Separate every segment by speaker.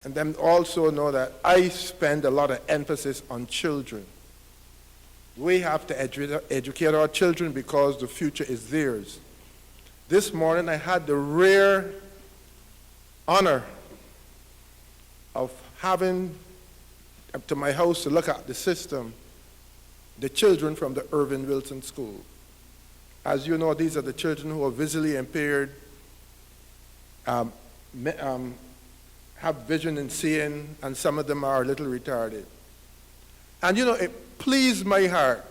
Speaker 1: And then also know that I spend a lot of emphasis on children. We have to educate our children because the future is theirs. This morning I had the rare honor of having up to my house to look at the system, the children from the Irving Wilson School. As you know, these are the children who are visually impaired, have vision and seeing, and some of them are a little retarded. And you know, it pleased my heart,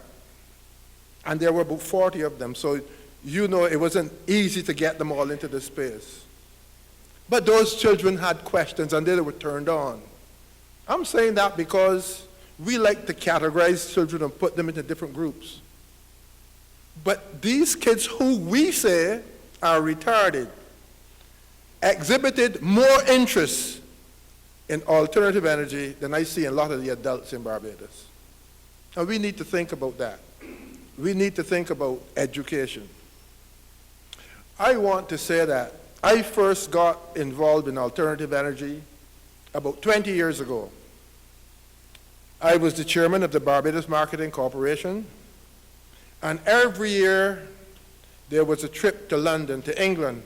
Speaker 1: and there were about 40 of them, so you know it wasn't easy to get them all into the space. But those children had questions, and they were turned on. I'm saying that because we like to categorize children and put them into different groups. But these kids who we say are retarded exhibited more interest in alternative energy than I see in a lot of the adults in Barbados. And we need to think about that. We need to think about education. I want to say that I first got involved in alternative energy about 20 years ago. I was the chairman of the Barbados Marketing Corporation, and every year there was a trip to London, to England.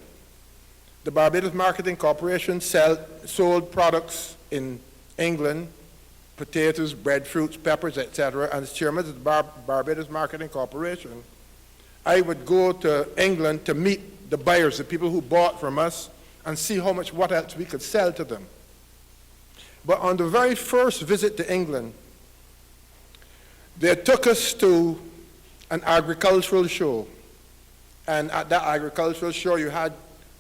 Speaker 1: The Barbados Marketing Corporation sold products in England, potatoes, breadfruits, peppers, etc. And as chairman of the Barbados Marketing Corporation, I would go to England to meet the buyers, the people who bought from us, and see what else we could sell to them. But on the very first visit to England, they took us to an agricultural show. And at that agricultural show, you had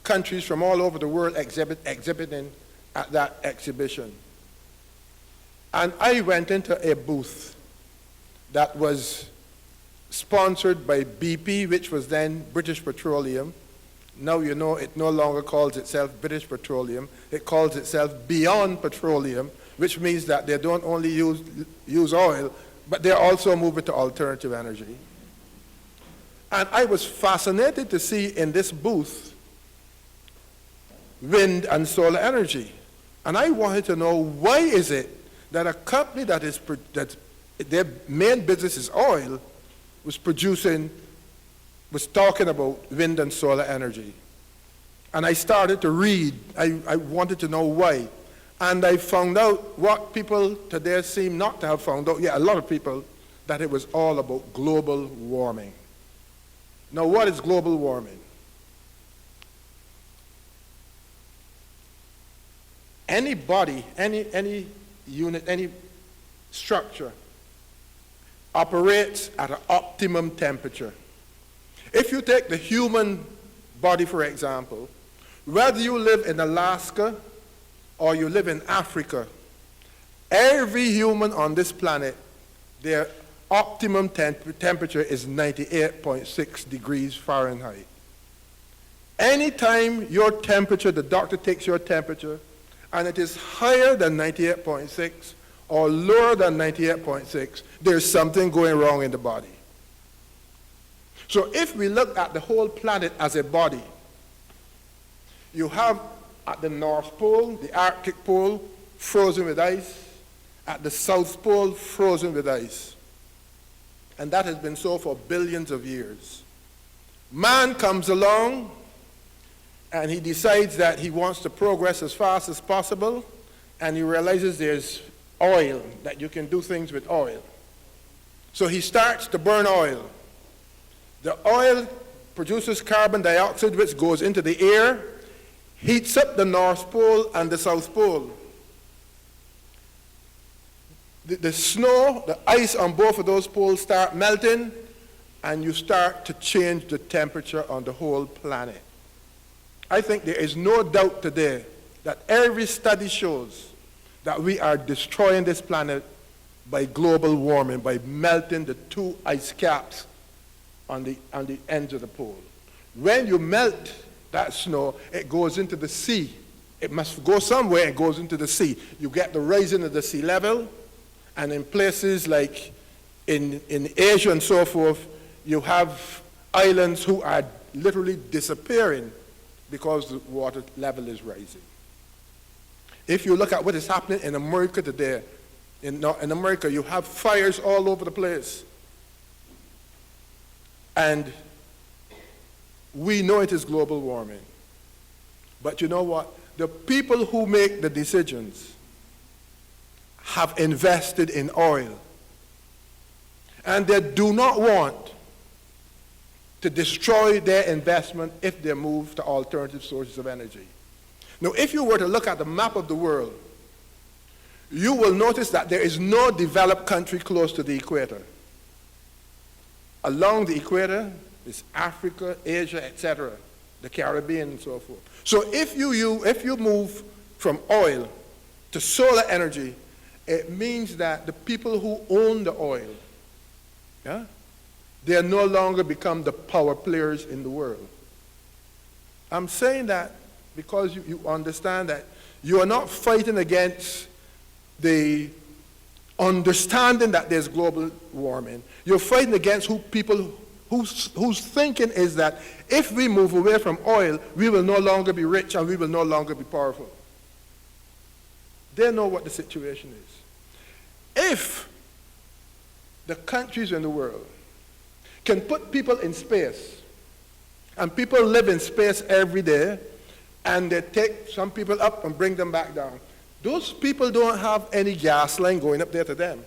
Speaker 1: countries from all over the world exhibiting at that exhibition. And I went into a booth that was sponsored by BP, which was then British Petroleum. Now you know it no longer calls itself British Petroleum. It calls itself Beyond Petroleum, which means that they don't only use oil, but they're also moving to alternative energy. And I was fascinated to see in this booth wind and solar energy. And I wanted to know, why is it that a company that their main business is oil was talking about wind and solar energy? And I started to read. I wanted to know why. And I found out what people today seem not to have found out, a lot of people, that it was all about global warming. Now, what is global warming? Any body, any unit, any structure operates at an optimum temperature. If you take the human body, for example, whether you live in Alaska or you live in Africa, every human on this planet, their optimum temperature is 98.6 degrees Fahrenheit. Anytime your temperature, the doctor takes your temperature, and it is higher than 98.6 or lower than 98.6, there's something going wrong in the body. So if we look at the whole planet as a body, you have at the North Pole, the Arctic Pole, frozen with ice, at the South Pole, frozen with ice. And that has been so for billions of years. Man comes along, and he decides that he wants to progress as fast as possible, and he realizes there's oil, that you can do things with oil. So he starts to burn oil. The oil produces carbon dioxide, which goes into the air, heats up the North Pole and the South Pole. The snow, the ice on both of those poles start melting, and you start to change the temperature on the whole planet. I think there is no doubt today that every study shows that we are destroying this planet by global warming, by melting the two ice caps on the ends of the pole. When you melt that snow, it goes into the sea. It must go somewhere, it goes into the sea. You get the rising of the sea level, and in places like in Asia and so forth, you have islands who are literally disappearing because the water level is rising. If you look at what is happening in America today, in America, you have fires all over the place. And we know it is global warming. But you know what? The people who make the decisions have invested in oil. And they do not want to destroy their investment if they move to alternative sources of energy. Now, if you were to look at the map of the world, you will notice that there is no developed country close to the equator. Along the equator is Africa, Asia, etc., the Caribbean, and so forth. So if you move from oil to solar energy, it means that the people who own the oil, yeah, they no longer become the power players in the world. I'm saying that because you understand that you are not fighting against the understanding that there's global warming. You're fighting against people whose thinking is that if we move away from oil, we will no longer be rich and we will no longer be powerful. They know what the situation is. If the countries in the world can put people in space, and people live in space every day, and they take some people up and bring them back down, those people don't have any gas line going up there to them.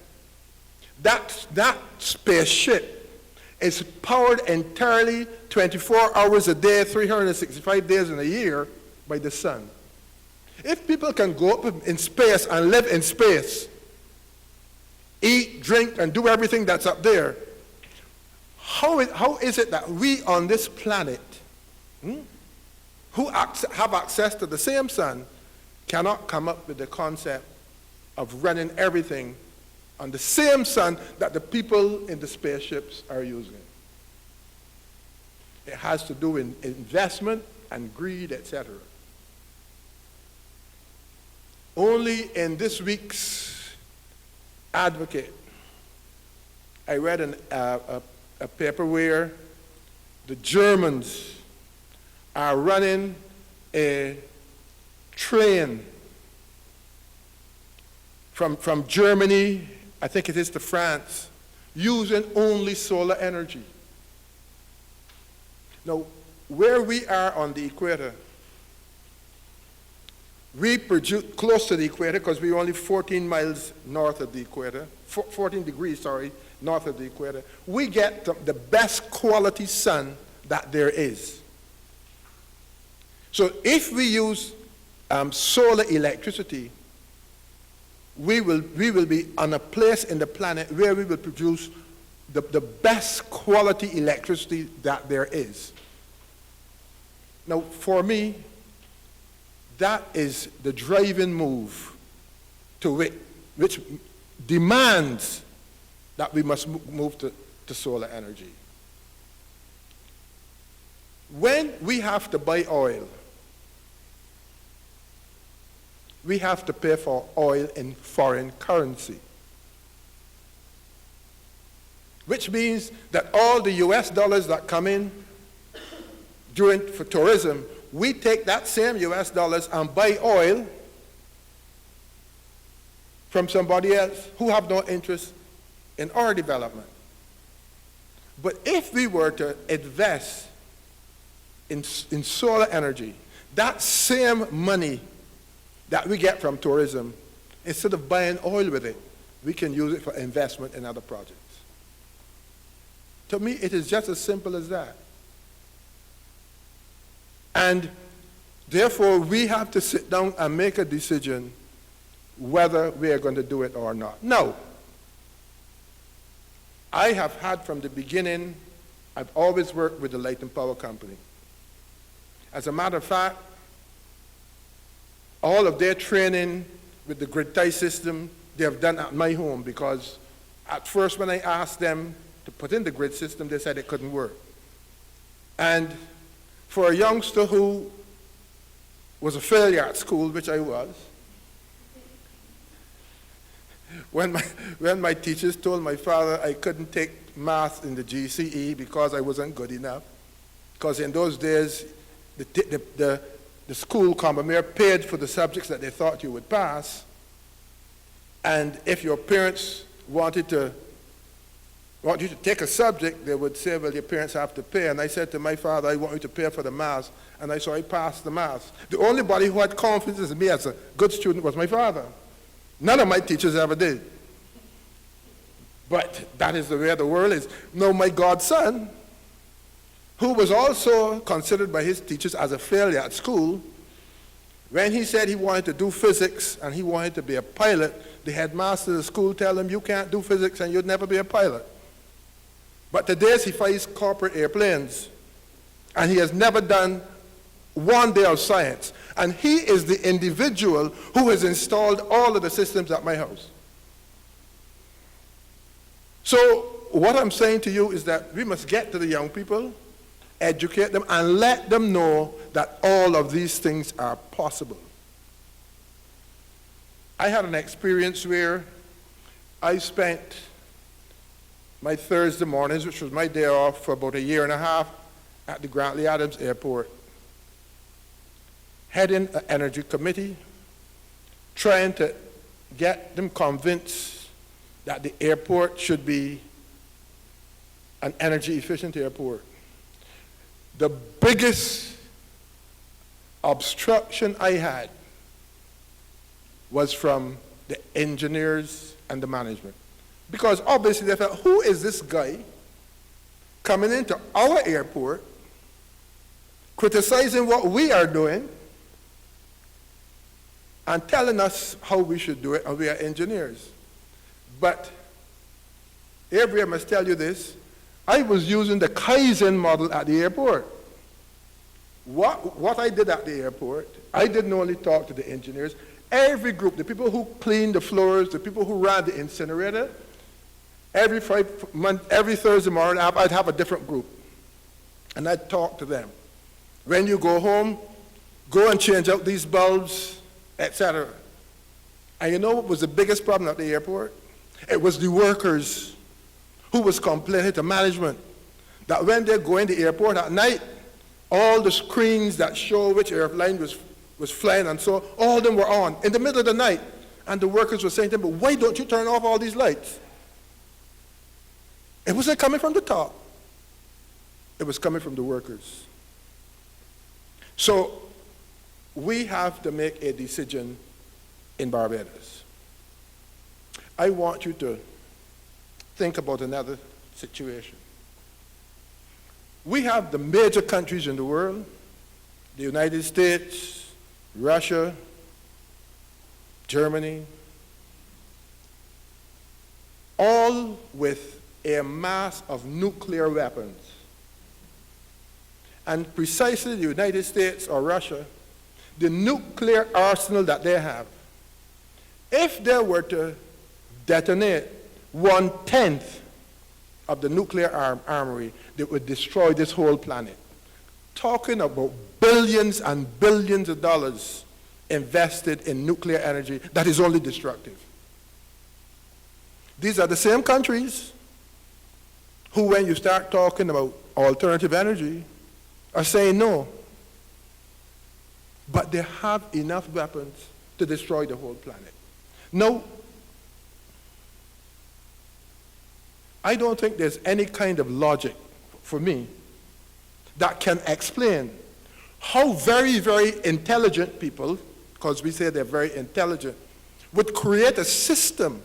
Speaker 1: That spaceship is powered entirely 24 hours a day, 365 days in a year by the sun. If people can go up in space and live in space, eat, drink, and do everything that's up there, how is it that we on this planet, who have access to the same sun, cannot come up with the concept of running everything on the same sun that the people in the spaceships are using? It has to do with investment and greed, etc. Only in this week's Advocate, I read a paper where the Germans are running a train from Germany, I think it is, to France, using only solar energy. Now, where we are on the equator, we produce close to the equator because we're only 14 miles north of the equator, 14 degrees, sorry, north of the equator. We get the best quality sun that there is. So if we use solar electricity, we will be on a place in the planet where we will produce the best quality electricity that there is. Now, for me, that is the driving move to it, which demands that we must move to solar energy. When we have to buy oil, we have to pay for oil in foreign currency, which means that all the US dollars that come in for tourism, we take that same US dollars and buy oil from somebody else who have no interest in our development. But if we were to invest in solar energy, that same money that we get from tourism, instead of buying oil with it, we can use it for investment in other projects. To me, it is just as simple as that. And therefore, we have to sit down and make a decision whether we are going to do it or not. Now, I have had from the beginning, I've always worked with the Light and Power Company. As a matter of fact, all of their training with the grid tie system, they have done at my home, because at first when I asked them to put in the grid system, they said it couldn't work. And for a youngster who was a failure at school, which I was, when my teachers told my father I couldn't take math in the GCE because I wasn't good enough, because in those days, the school, Combermere, paid for the subjects that they thought you would pass. And if your parents want you to take a subject, they would say, well, your parents have to pay. And I said to my father, I want you to pay for the maths. And I passed the maths. The only body who had confidence in me as a good student was my father. None of my teachers ever did. But that is the way the world is. Now, my godson, who was also considered by his teachers as a failure at school, when he said he wanted to do physics and he wanted to be a pilot, the headmaster of the school told him, you can't do physics and you'd never be a pilot. But today he flies corporate airplanes, and he has never done one day of science. And he is the individual who has installed all of the systems at my house. So what I'm saying to you is that we must get to the young people, educate them, and let them know that all of these things are possible. I had an experience where I spent my Thursday mornings, which was my day off, for about a year and a half at the Grantley Adams Airport, heading an energy committee, trying to get them convinced that the airport should be an energy efficient airport. The biggest obstruction I had was from the engineers and the management. Because obviously they felt, who is this guy coming into our airport, criticizing what we are doing, and telling us how we should do it, and we are engineers. But Avery, I must tell you this, I was using the Kaizen model at the airport. What I did at the airport, I didn't only talk to the engineers. Every group, the people who cleaned the floors, the people who ran the incinerator, every Thursday morning, I'd have a different group. And I'd talk to them. When you go home, go and change out these bulbs, etc. And you know what was the biggest problem at the airport? It was the workers who was complaining to management that when they go in the airport at night, all the screens that show which airline was flying and so, all of them were on in the middle of the night. And the workers were saying to them, but why don't you turn off all these lights? It wasn't coming from the top. It was coming from the workers. So we have to make a decision in Barbados. I want you to think about another situation. We have the major countries in the world, the United States, Russia, Germany, all with a mass of nuclear weapons. And precisely the United States or Russia, the nuclear arsenal that they have, if they were to detonate 1/10 of the nuclear armory, they would destroy this whole planet. Talking about billions and billions of dollars invested in nuclear energy that is only destructive. These are the same countries who, when you start talking about alternative energy, are saying no. But they have enough weapons to destroy the whole planet. No, I don't think there's any kind of logic for me that can explain how very, very intelligent people, because we say they're very intelligent, would create a system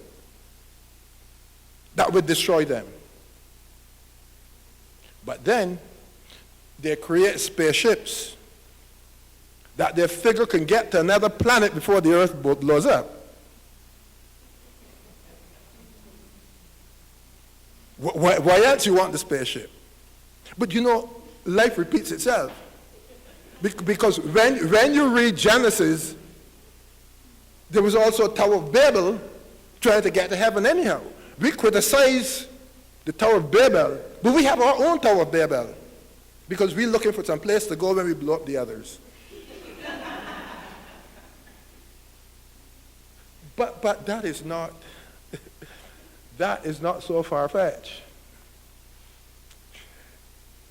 Speaker 1: that would destroy them. But then they create spaceships that they figure can get to another planet before the Earth blows up. Why else you want the spaceship? But you know, life repeats itself. Because when you read Genesis, there was also a Tower of Babel trying to get to heaven anyhow. We criticize the Tower of Babel, but we have our own Tower of Babel because we're looking for some place to go when we blow up the others. But that is not so far-fetched.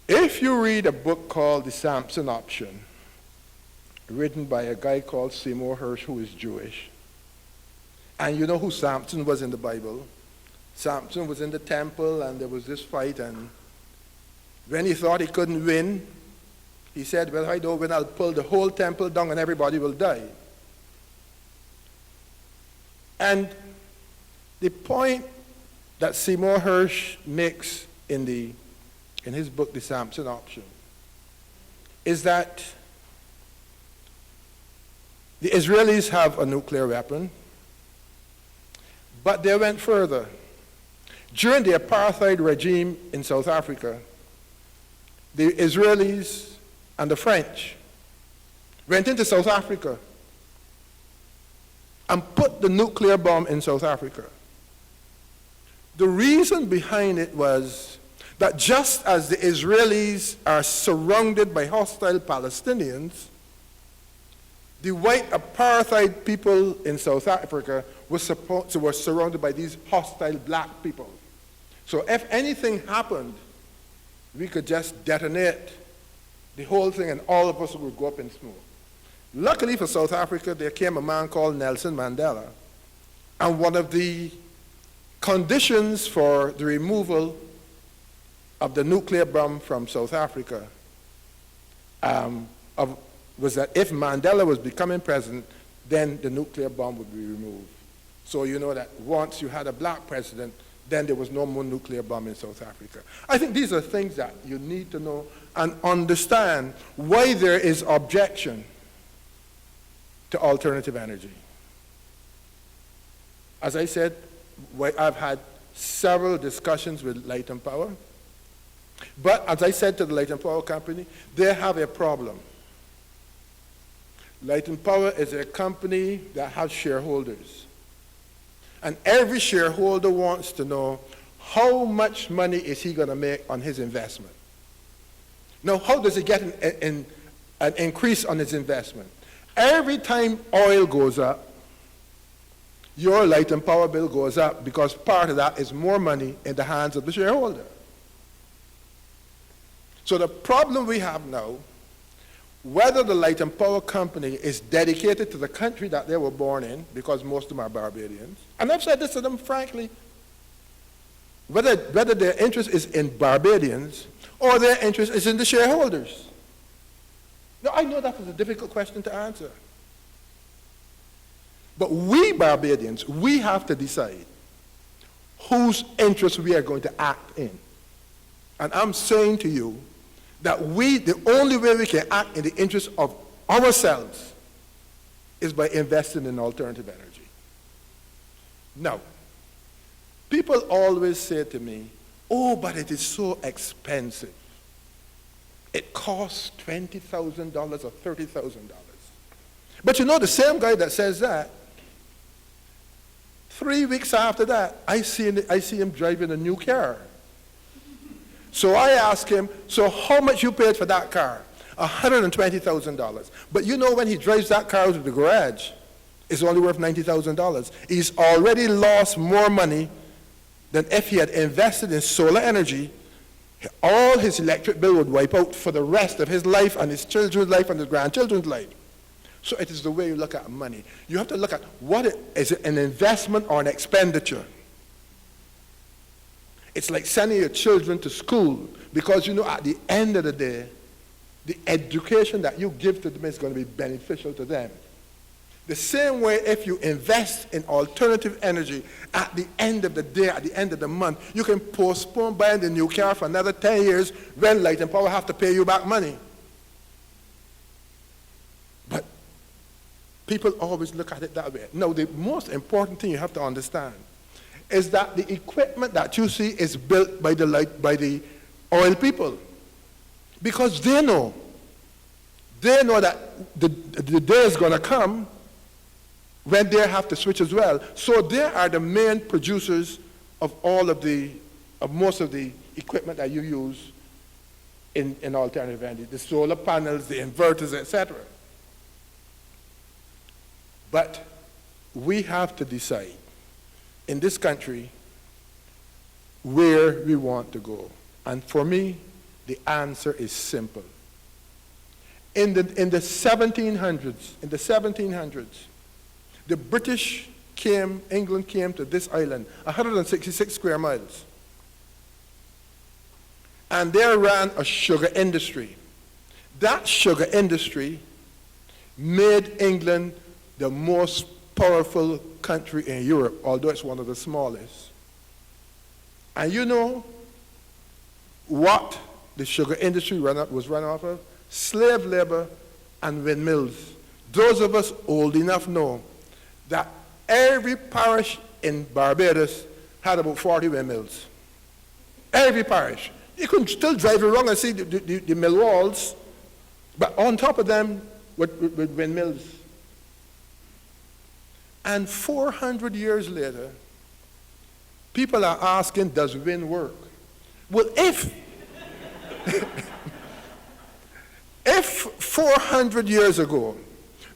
Speaker 1: If you read a book called The Samson Option, written by a guy called Seymour Hersh, who is Jewish. And you know who Samson was in the Bible? Samson was in the temple, and there was this fight, and when he thought he couldn't win, he said, well, I don't win, I'll pull the whole temple down and everybody will die. And the point that Seymour Hersh makes in his book, The Samson Option, is that the Israelis have a nuclear weapon, but they went further. During the apartheid regime in South Africa, the Israelis and the French went into South Africa and put the nuclear bomb in South Africa. The reason behind it was that just as the Israelis are surrounded by hostile Palestinians, the white apartheid people in South Africa were surrounded by these hostile black people. So if anything happened, we could just detonate the whole thing and all of us would go up in smoke. Luckily for South Africa, there came a man called Nelson Mandela, and one of the conditions for the removal of the nuclear bomb from South Africa was that if Mandela was becoming president, then the nuclear bomb would be removed. So you know that once you had a black president, then there was no more nuclear bomb in South Africa. I think these are things that you need to know and understand why there is objection to alternative energy. As I said, I've had several discussions with Light and Power, but as I said to the Light and Power company, they have a problem. Light and Power is a company that has shareholders. And every shareholder wants to know how much money is he going to make on his investment. Now, how does he get an increase on his investment? Every time oil goes up, your Light and Power bill goes up because part of that is more money in the hands of the shareholder. So the problem we have now, whether the Light and Power company is dedicated to the country that they were born in, because most of them are Barbadians, and I've said this to them frankly, whether their interest is in Barbadians or their interest is in the shareholders. Now, I know that is a difficult question to answer. But we Barbadians, we have to decide whose interests we are going to act in. And I'm saying to you that the only way we can act in the interest of ourselves is by investing in alternative energy. Now, people always say to me, oh, but it is so expensive. It costs $20,000 or $30,000. But you know, the same guy that says that, 3 weeks after that, I see him driving a new car. So I asked him, so how much you paid for that car? $120,000. But you know, when he drives that car out of the garage, it's only worth $90,000. He's already lost more money than if he had invested in solar energy. All his electric bill would wipe out for the rest of his life and his children's life and his grandchildren's life. So it is the way you look at money. You have to look at is it an investment or an expenditure? It's like sending your children to school because you know at the end of the day, the education that you give to them is going to be beneficial to them. The same way if you invest in alternative energy, at the end of the day, at the end of the month, you can postpone buying the new car for another 10 years when Light and Power have to pay you back money. But people always look at it that way. No, the most important thing you have to understand is that the equipment that you see is built by the oil people. Because they know that the day is going to come when they have to switch as well. So they are the main producers of most of the equipment that you use in alternative energy, the solar panels, the inverters, etc. But we have to decide in this country where we want to go. And for me, the answer is simple. In the 1700s, the British England came to this island, 166 square miles. And they ran a sugar industry. That sugar industry made England the most powerful country in Europe, although it's one of the smallest. And you know what the sugar industry was run off of? Slave labor and windmills. Those of us old enough know that every parish in Barbados had about 40 windmills. Every parish. You could still drive around and see the mill walls, but on top of them with windmills. And 400 years later, people are asking, does wind work? Well, if 400 years ago,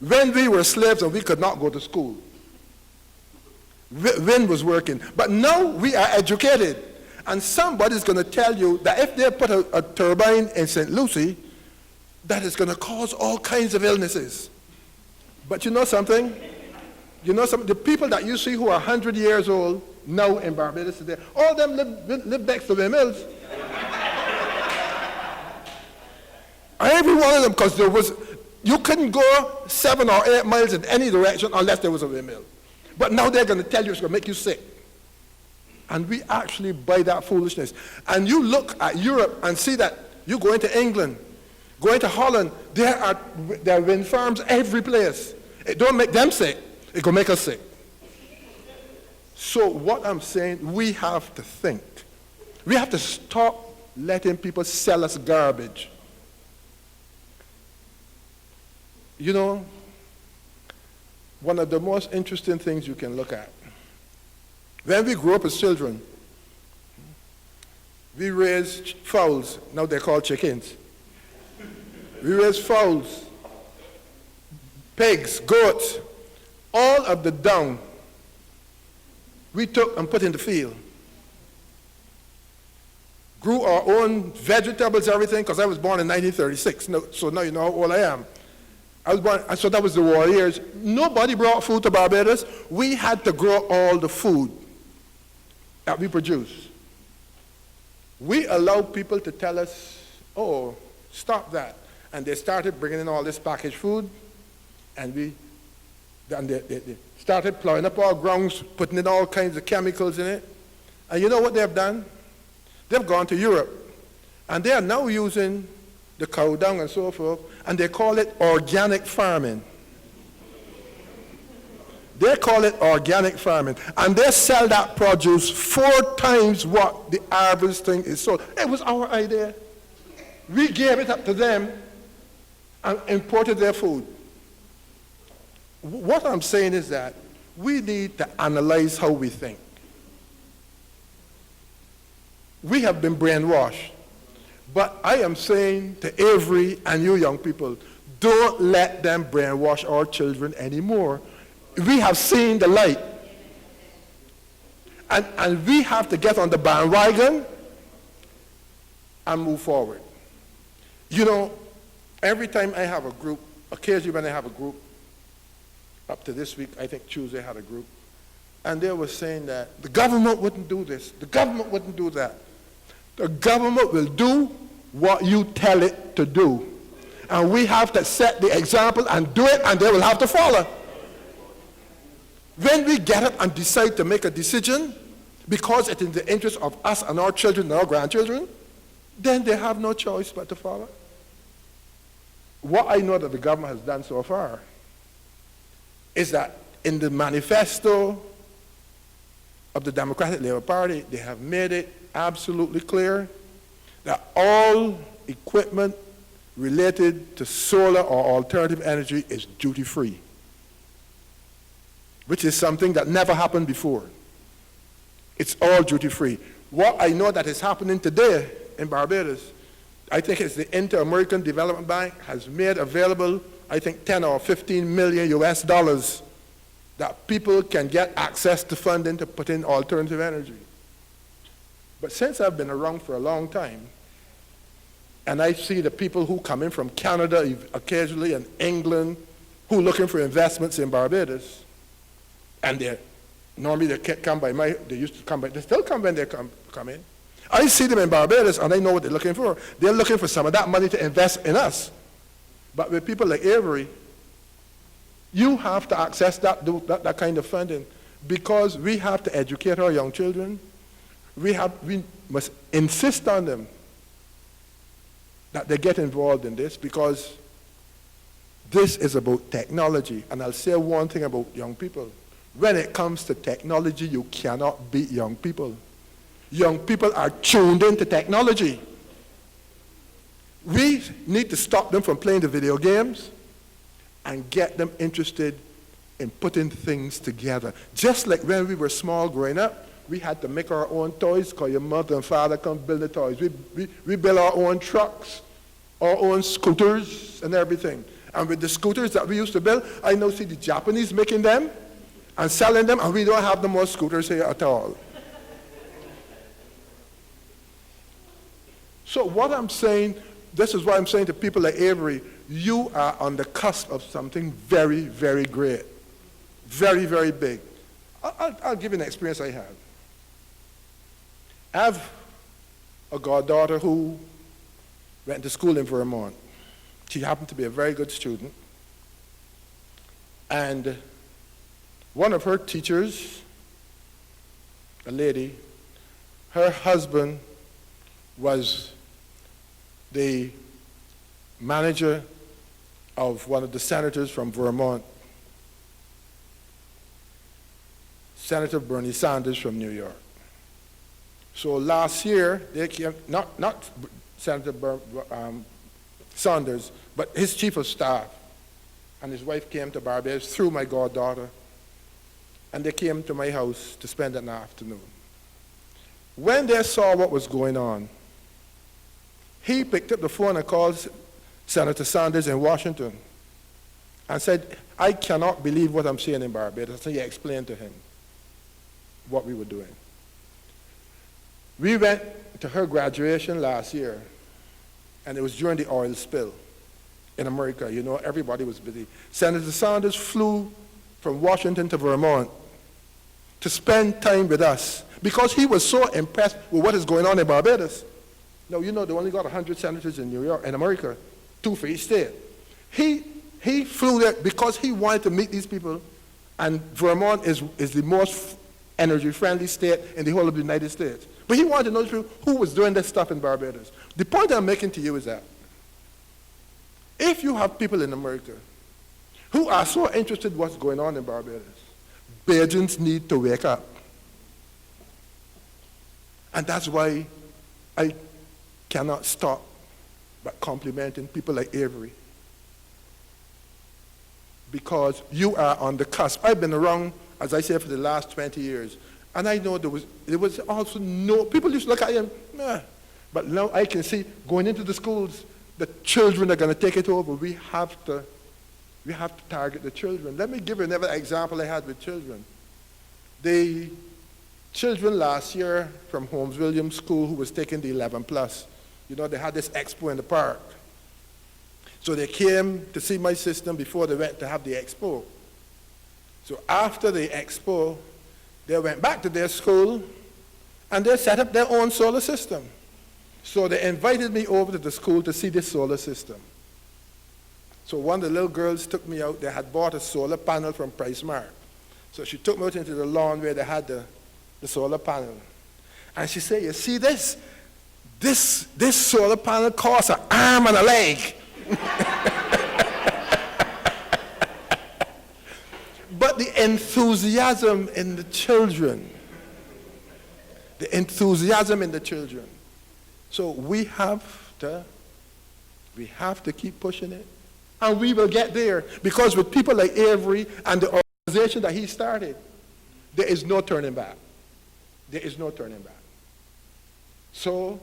Speaker 1: when we were slaves and we could not go to school, wind was working. But now we are educated. And somebody's going to tell you that if they put a turbine in St. Lucie, that is going to cause all kinds of illnesses. But you know something? The people that you see who are 100 years old now in Barbados today, all of them live next to windmills. Every one of them, because you couldn't go 7 or 8 miles in any direction unless there was a windmill. But now they're going to tell you it's going to make you sick. And we actually buy that foolishness. And you look at Europe and see that you go into England, go into Holland, there are wind farms every place. It don't make them sick, it can make us sick. So what I'm saying, we have to think. We have to stop letting people sell us garbage. You know, one of the most interesting things you can look at, when we grew up as children, we raised fowls. Now they're called chickens. We raised fowls, pigs, goats. All of the dung we took and put in the field. Grew our own vegetables, everything, because I was born in 1936. So now you know how old I am. I was born, so that was the war years. Nobody brought food to Barbados. We had to grow all the food that we produce. We allowed people to tell us, oh, stop that. And they started bringing in all this packaged food, and they started plowing up our grounds, putting in all kinds of chemicals in it. And you know what they've done? They've gone to Europe, and they are now using the cow dung and so forth, and they call it organic farming. They call it organic farming. And they sell that produce 4 times what the average thing is sold. It was our idea. We gave it up to them and imported their food. What I'm saying is that we need to analyze how we think. We have been brainwashed. But I am saying to Avery and you young people, don't let them brainwash our children anymore. We have seen the light. And we have to get on the bandwagon and move forward. You know, every time I have a group, occasionally when I have a group, up to this week, I think Tuesday I had a group, and they were saying that the government wouldn't do this, the government wouldn't do that. The government will do what you tell it to do. And we have to set the example and do it, and they will have to follow. When we get up and decide to make a decision, because it's in the interest of us and our children and our grandchildren, then they have no choice but to follow. What I know that the government has done so far is that in the manifesto of the Democratic Labour Party, they have made it absolutely clear that all equipment related to solar or alternative energy is duty-free, which is something that never happened before. It's all duty-free. What I know that is happening today in Barbados, I think it's the Inter-American Development Bank has made available, I think 10 or 15 million US dollars that people can get access to funding to put in alternative energy. But since I've been around for a long time, And I see the people who come in from Canada occasionally and England who are looking for investments in Barbados. And normally they used to come by, they still come when they come in. I see them in Barbados and I know what they're looking for. They're looking for some of that money to invest in us. But with people like Avery, you have to access that kind of funding because we have to educate our young children. We must insist on them that they get involved in this because this is about technology. And I'll say one thing about young people. When it comes to technology, you cannot beat young people. Young people are tuned into technology. We need to stop them from playing the video games and get them interested in putting things together. Just like when we were small growing up, we had to make our own toys because your mother and father couldn't build the toys. We built our own trucks, our own scooters and everything. And with the scooters that we used to build, I now see the Japanese making them and selling them, and we don't have no more scooters here at all. So what I'm saying, this is what I'm saying to people like Avery, you are on the cusp of something very, very great. Very, very big. I'll give you an experience I have. I have a goddaughter who went to school in Vermont. She happened to be a very good student. And one of her teachers, a lady, her husband was the manager of one of the senators from Vermont, Senator Bernie Sanders from New York. So last year, they came, not Senator Sanders, but his chief of staff and his wife came to Barbados through my goddaughter, and they came to my house to spend an afternoon. When they saw what was going on, he picked up the phone and called Senator Sanders in Washington and said, I cannot believe what I'm seeing in Barbados. So he explained to him what we were doing. We went to her graduation last year, and it was during the oil spill in America. You know, everybody was busy. Senator Sanders flew from Washington to Vermont to spend time with us because he was so impressed with what is going on in Barbados. Now, you know, they only got 100 senators in New York, in America, 2 for each state. He flew there because he wanted to meet these people, and Vermont is the most energy-friendly state in the whole of the United States. But he wanted to know who was doing this stuff in Barbados. The point I'm making to you is that if you have people in America who are so interested in what's going on in Barbados, Bajans need to wake up. And that's why I cannot stop but complimenting people like Avery. Because you are on the cusp. I've been around, as I said, for the last 20 years. And I know there was also no, people used to look at him, nah. But now I can see going into the schools, the children are going to take it over. We have to target the children. Let me give you another example I had with children. The children last year from Holmes Williams School who was taking the 11 plus, you know, they had this expo in the park. So they came to see my system before they went to have the expo. So after the expo, they went back to their school and they set up their own solar system. So they invited me over to the school to see this solar system. So one of the little girls took me out. They had bought a solar panel from PriceSmart. So she took me out into the lawn where they had the solar panel. And she said, you see this? This solar panel costs an arm and a leg. But the enthusiasm in the children, So we have to keep pushing it. And we will get there. Because with people like Avery and the organization that he started, there is no turning back. There is no turning back. So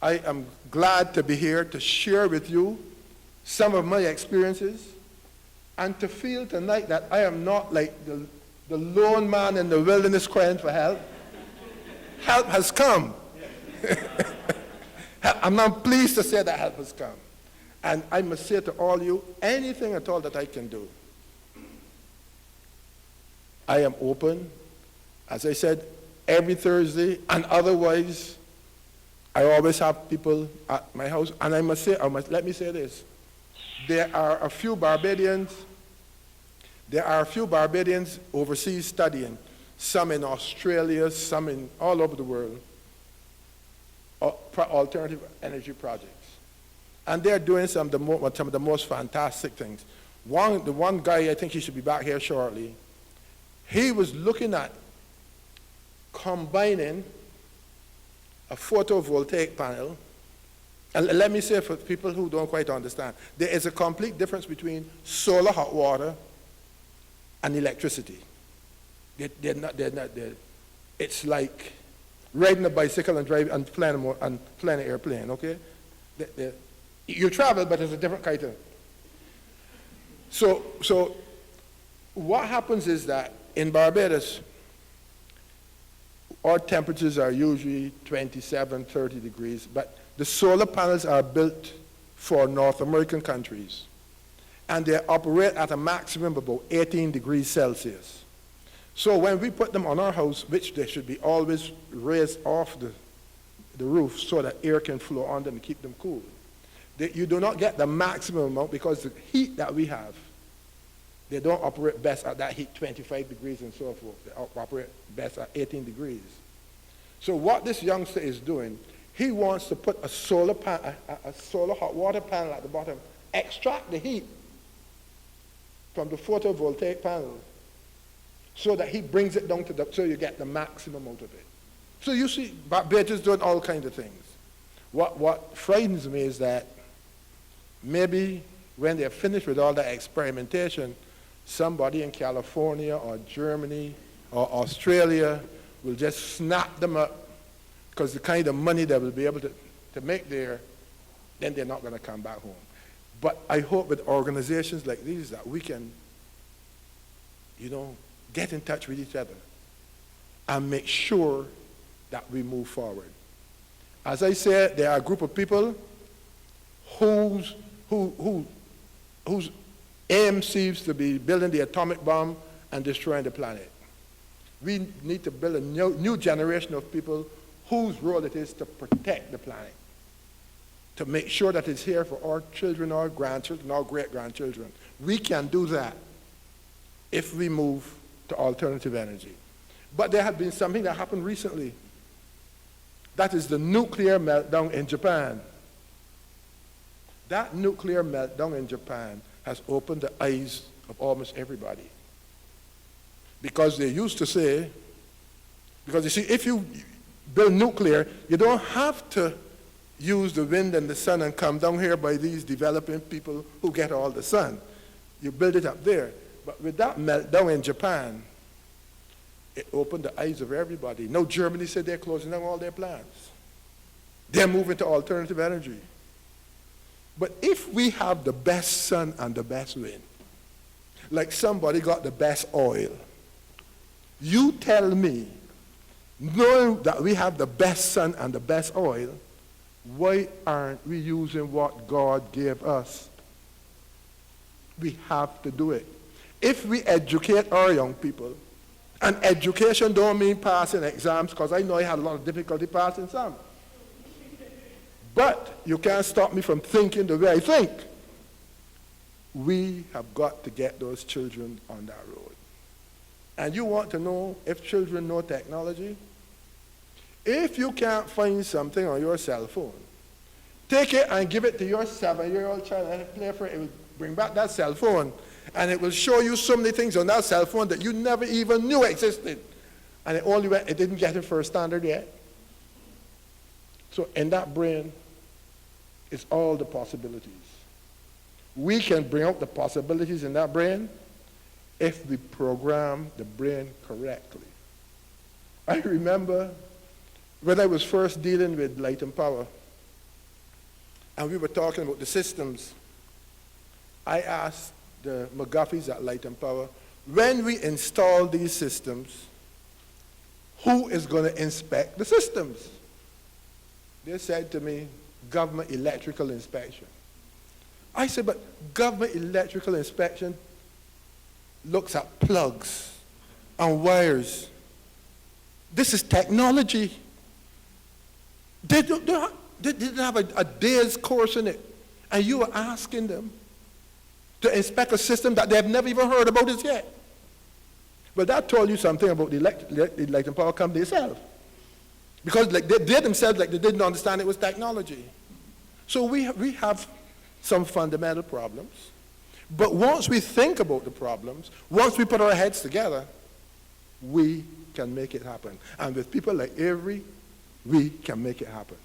Speaker 1: I am glad to be here to share with you some of my experiences and to feel tonight that I am not like the lone man in the wilderness crying for help. Help has come. I'm not pleased to say that help has come. And I must say to all you, anything at all that I can do, I am open. As I said, every Thursday, and otherwise, I always have people at my house. And I must say, let me say this. There are a few Barbadians overseas studying, some in Australia, some in all over the world, alternative energy projects. And they're doing some of the most fantastic things. The one guy, I think he should be back here shortly, he was looking at combining a photovoltaic panel, and let me say for people who don't quite understand, there is a complete difference between solar hot water and electricity. It's like riding a bicycle and flying an airplane, okay? You travel, but it's a different kind of. So what happens is that in Barbados, our temperatures are usually 27, 30 degrees, but the solar panels are built for North American countries, and they operate at a maximum of about 18 degrees Celsius. So when we put them on our house, which they should be always raised off the roof so that air can flow on them and keep them cool, you do not get the maximum amount because the heat that we have, they don't operate best at that heat, 25 degrees and so forth. They operate best at 18 degrees. So what this youngster is doing, he wants to put a solar hot water panel at the bottom, extract the heat from the photovoltaic panel so that he brings it down so you get the maximum out of it. So you see, Barbados doing all kinds of things. What frightens me is that maybe when they're finished with all that experimentation, somebody in California or Germany or Australia will just snap them up because the kind of money they will be able to make there, then they're not going to come back home. But I hope with organizations like these that we can, get in touch with each other and make sure that we move forward. As I said, there are a group of people whose aim seems to be building the atomic bomb and destroying the planet. We need to build a new generation of people whose role it is to protect the planet, to make sure that it's here for our children, our grandchildren, our great-grandchildren. We can do that if we move to alternative energy. But there has been something that happened recently. That is the nuclear meltdown in Japan. That nuclear meltdown in Japan has opened the eyes of almost everybody. Because they used to say, because you see, if you build nuclear, you don't have to use the wind and the sun and come down here by these developing people who get all the sun. You build it up there. But with that meltdown in Japan, it opened the eyes of everybody. Now Germany said they're closing down all their plants. They're moving to alternative energy. But if we have the best sun and the best wind, like somebody got the best oil, you tell me, knowing that we have the best sun and the best oil, why aren't we using what God gave us? We have to do it. If we educate our young people, and education don't mean passing exams, because I know I had a lot of difficulty passing some. But you can't stop me from thinking the way I think. We have got to get those children on that road. And you want to know if children know technology? If you can't find something on your cell phone, take it and give it to your 7-year-old child and play for it. It will bring back that cell phone, and it will show you so many things on that cell phone that you never even knew existed. And it didn't get it first standard yet. So in that brain is all the possibilities. We can bring out the possibilities in that brain if we program the brain correctly. I remember when I was first dealing with Light and Power, and we were talking about the systems, I asked the McGuffeys at Light and Power, when we install these systems, who is going to inspect the systems? They said to me, government electrical inspection. I said, but government electrical inspection looks at plugs and wires. This is technology. They didn't have a day's course in it. And you are asking them to inspect a system that they have never even heard about as yet. Well, that told you something about the electric power company itself. Because they themselves, they didn't understand it was technology. So we have some fundamental problems. But once we think about the problems, once we put our heads together, we can make it happen. And with people like Avery, we can make it happen.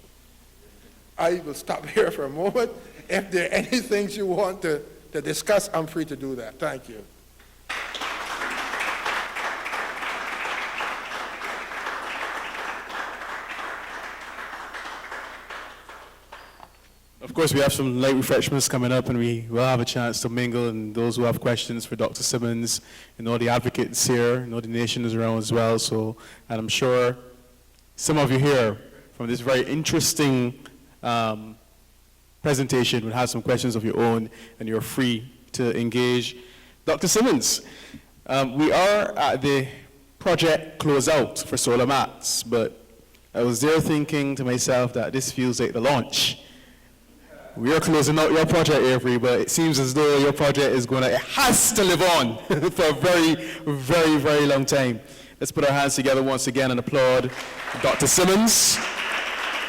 Speaker 1: I will stop here for a moment. If there are any things you want to discuss, I'm free to do that. Thank you.
Speaker 2: Of course, we have some light refreshments coming up, and we will have a chance to mingle, and those who have questions for Dr. Simmons, and all the advocates here, and all the nations around as well. So, and I'm sure some of you here from this very interesting presentation will have some questions of your own, and you're free to engage. Dr. Simmons, we are at the project closeout for Solar Mats, but I was there thinking to myself that this feels like the launch. We are closing out your project, Avery, but it seems as though your project it has to live on for a very, very, very long time. Let's put our hands together once again and applaud Dr. Simmons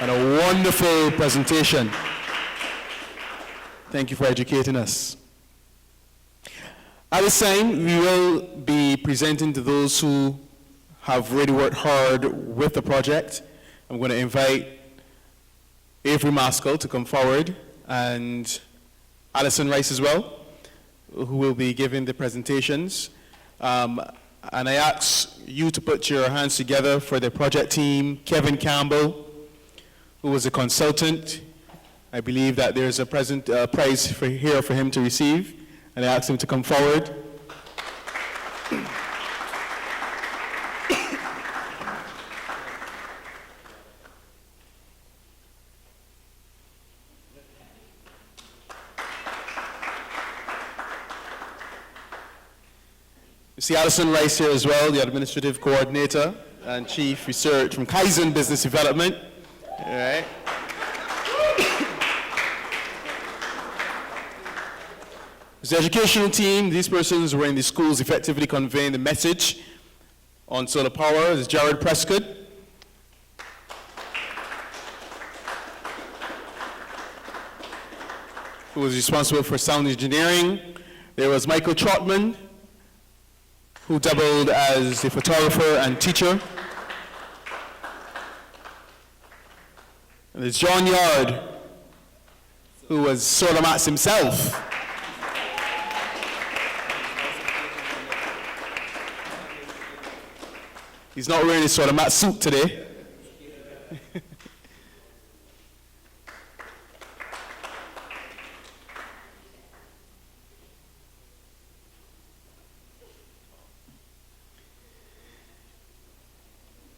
Speaker 2: on a wonderful presentation. Thank you for educating us. At this time, we will be presenting to those who have really worked hard with the project. I'm going to invite Avery Maskell to come forward, and Alison Rice as well, who will be giving the presentations. And I ask you to put your hands together for the project team. Kevin Campbell, who was a consultant. I believe that there's a prize here for him to receive, and I ask him to come forward. You see Alison Rice here as well, the Administrative Coordinator and Chief Research from Kaizen Business Development. All right. As the educational team, these persons were in the schools effectively conveying the message on solar power. This is Jared Prescott. Who was responsible for sound engineering. There was Michael Trotman, who doubled as the photographer and teacher. And there's John Yard, who was Solar Mats himself. He's not wearing his Solar Mat suit today.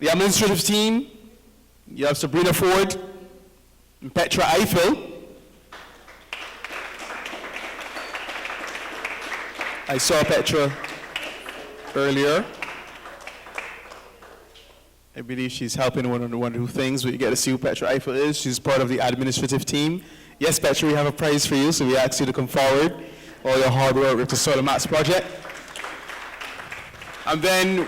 Speaker 2: The administrative team, you have Sabrina Ford and Petra Eiffel. I saw Petra earlier. I believe she's helping one or two things, but you get to see who Petra Eiffel is. She's part of the administrative team. Yes, Petra, we have a prize for you, so we ask you to come forward. All your hard work with the Solar Mats project. And then